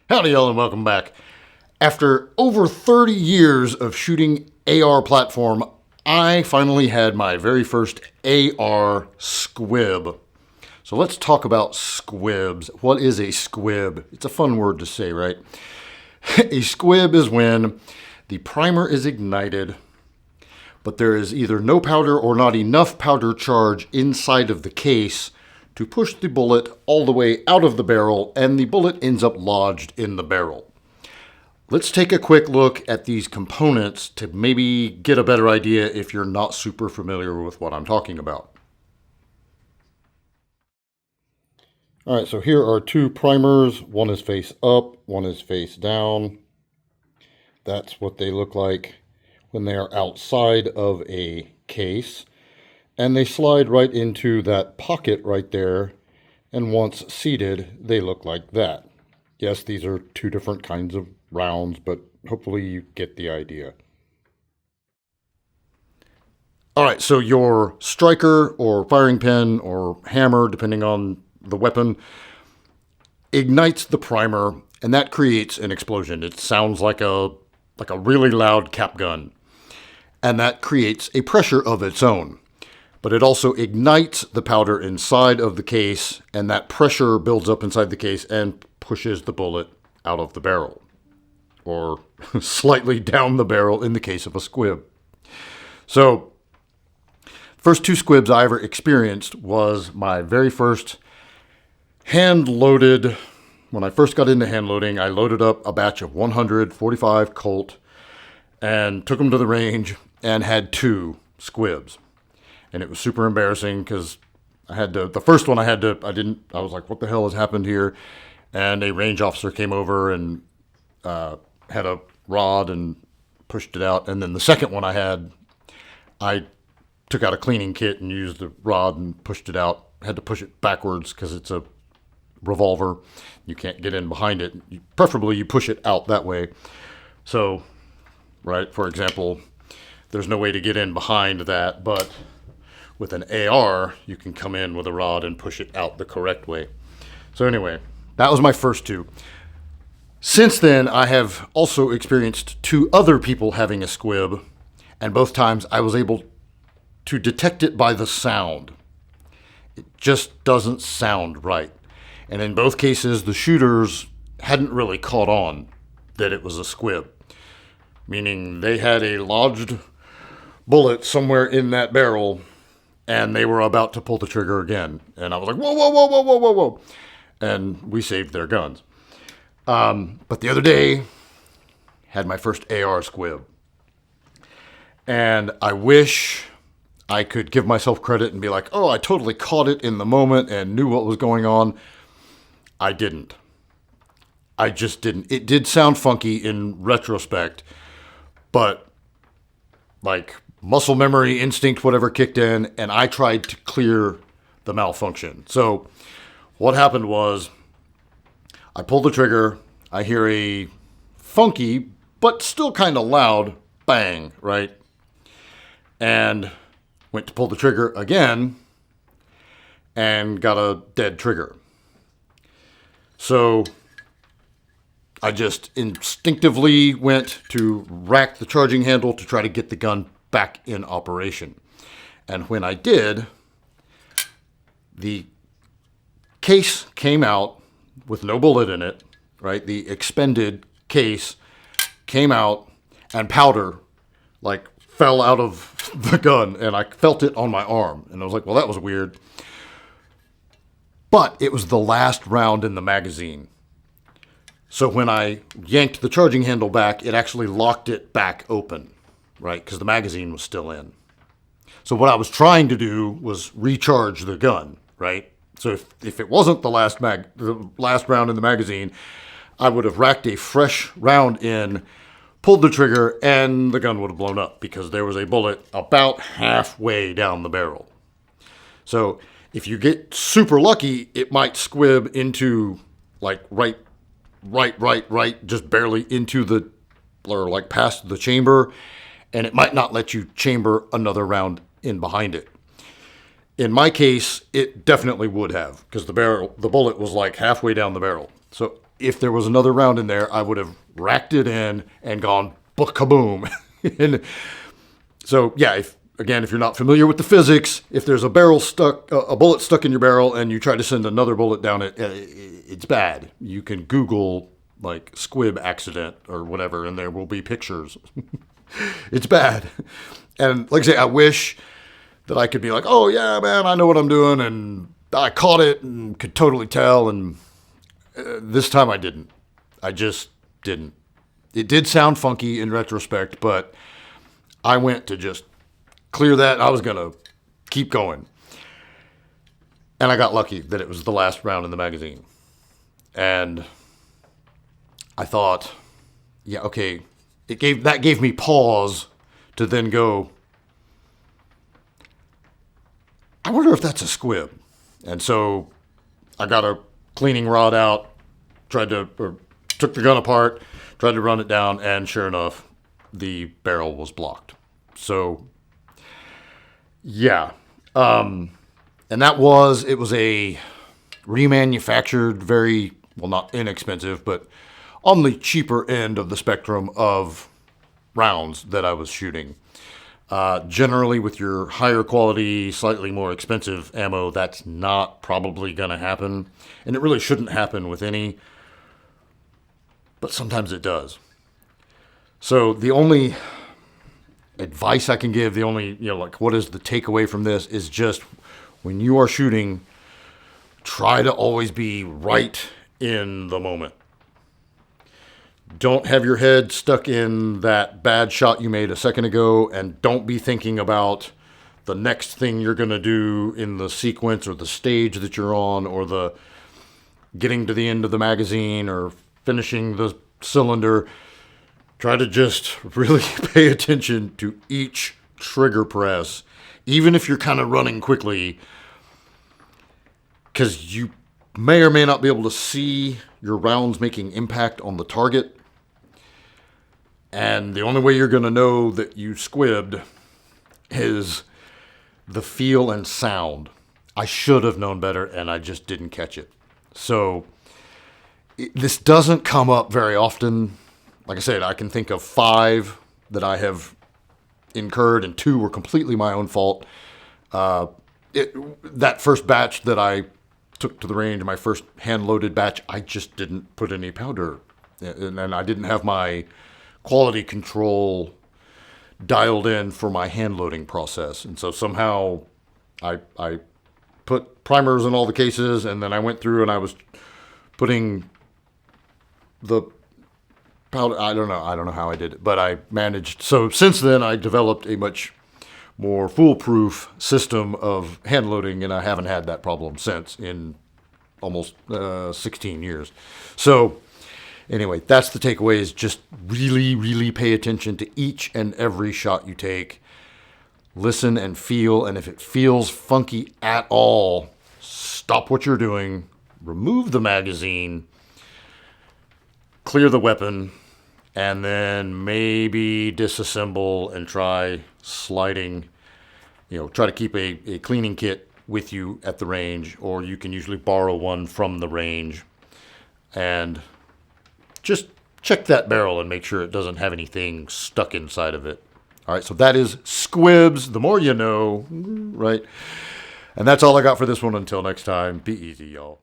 Howdy, y'all, and welcome back. After over 30 years of shooting AR platform, I finally had my very first AR squib. So let's talk about squibs. What is a squib? It's a fun word to say, right? A squib is when the primer is ignited, but there is either no powder or not enough powder charge inside of the case to push the bullet all the way out of the barrel, and the bullet ends up lodged in the barrel. Let's take a quick look at these components to maybe get a better idea if you're not super familiar with what I'm talking about. All right, so here are two primers. One is face up, one is face down. That's what they look like when they are outside of a case. And they slide right into that pocket right there. And once seated, they look like that. Yes, these are two different kinds of rounds, but hopefully you get the idea. All right, so your striker or firing pin or hammer, depending on the weapon, ignites the primer, and that creates an explosion. It sounds like a really loud cap gun, and that creates a pressure of its own. But it also ignites the powder inside of the case, and that pressure builds up inside the case and pushes the bullet out of the barrel, or slightly down the barrel in the case of a squib. So, first two squibs I ever experienced was my very first hand-loaded. When I first got into hand loading, I loaded up a batch of 145 Colt and took them to the range and had two squibs. And it was super embarrassing because the first one I was like, what the hell has happened here? And a range officer came over and had a rod and pushed it out. And then the second one I took out a cleaning kit and used the rod and pushed it out. Had to push it backwards because it's a revolver. You can't get in behind it. Preferably you push it out that way. So, right, for example, there's no way to get in behind that, but with an AR, you can come in with a rod and push it out the correct way. So anyway, that was my first two. Since then, I have also experienced two other people having a squib, and both times I was able to detect it by the sound. It just doesn't sound right. And in both cases, the shooters hadn't really caught on that it was a squib, meaning they had a lodged bullet somewhere in that barrel, and they were about to pull the trigger again. And I was like, whoa, whoa, whoa, whoa, whoa, whoa, whoa. And we saved their guns. But the other day, had my first AR squib. And I wish I could give myself credit and be like, oh, I totally caught it in the moment and knew what was going on. I didn't. I just didn't. It did sound funky in retrospect, but like muscle memory, instinct, whatever kicked in, and I tried to clear the malfunction. So what happened was I pulled the trigger. I hear a funky, but still kind of loud bang, right? And went to pull the trigger again and got a dead trigger. So I just instinctively went to rack the charging handle to try to get the gun back in operation. And when I did, the case came out with no bullet in it, right? The expended case came out and powder like fell out of the gun, and I felt it on my arm. And I was like, well, that was weird. But it was the last round in the magazine. So when I yanked the charging handle back, it actually locked it back open, right? Because the magazine was still in. So what I was trying to do was recharge the gun, right? So if it wasn't the last round in the magazine, I would have racked a fresh round in, pulled the trigger, and the gun would have blown up because there was a bullet about halfway down the barrel. So if you get super lucky, it might squib into like right, just barely into the, or like past the chamber, and it might not let you chamber another round in behind it. In my case, it definitely would have, because the bullet was like halfway down the barrel. So if there was another round in there, I would have racked it in and gone kaboom. And so, yeah, if you're not familiar with the physics, if there's a bullet stuck in your barrel and you try to send another bullet down it, it's bad. You can Google like squib accident or whatever, and there will be pictures. It's bad. And like I say, I wish that I could be like, oh yeah, man, I know what I'm doing, and I caught it and could totally tell. And this time I didn't. I just didn't. It did sound funky in retrospect, but I went to just clear that. I was going to keep going. And I got lucky that it was the last round in the magazine. And I thought, yeah, okay. That gave me pause to then go, I wonder if that's a squib. And so I got a cleaning rod out, took the gun apart, tried to run it down, and sure enough, the barrel was blocked. So, yeah. And it was a remanufactured, not inexpensive, but on the cheaper end of the spectrum of rounds that I was shooting. Generally, with your higher quality, slightly more expensive ammo, that's not probably going to happen. And it really shouldn't happen with any, but sometimes it does. So the only advice I can give, what is the takeaway from this, is just when you are shooting, try to always be right in the moment. Don't have your head stuck in that bad shot you made a second ago, and don't be thinking about the next thing you're going to do in the sequence or the stage that you're on, or the getting to the end of the magazine or finishing the cylinder. Try to just really pay attention to each trigger press, even if you're kind of running quickly, because you may or may not be able to see your rounds making impact on the target. And the only way you're going to know that you squibbed is the feel and sound. I should have known better, and I just didn't catch it. So this doesn't come up very often. Like I said, I can think of 5 that I have incurred, and 2 were completely my own fault. That first batch that I took to the range, my first hand-loaded batch, I just didn't put any powder. And I didn't have my quality control dialed in for my hand-loading process. And so somehow I put primers in all the cases, and then I went through and I was putting the powder. I don't know how I did it, but I managed. So since then, I developed a much more foolproof system of hand loading, and I haven't had that problem since in almost 16 years. So anyway, that's the takeaway, is just really, really pay attention to each and every shot you take. Listen and feel, and if it feels funky at all, stop what you're doing, remove the magazine, clear the weapon, and then maybe disassemble and try sliding. Try to keep a cleaning kit with you at the range, or you can usually borrow one from the range. And just check that barrel and make sure it doesn't have anything stuck inside of it. All right, so that is Squibs. The more you know, right? And that's all I got for this one. Until next time, be easy, y'all.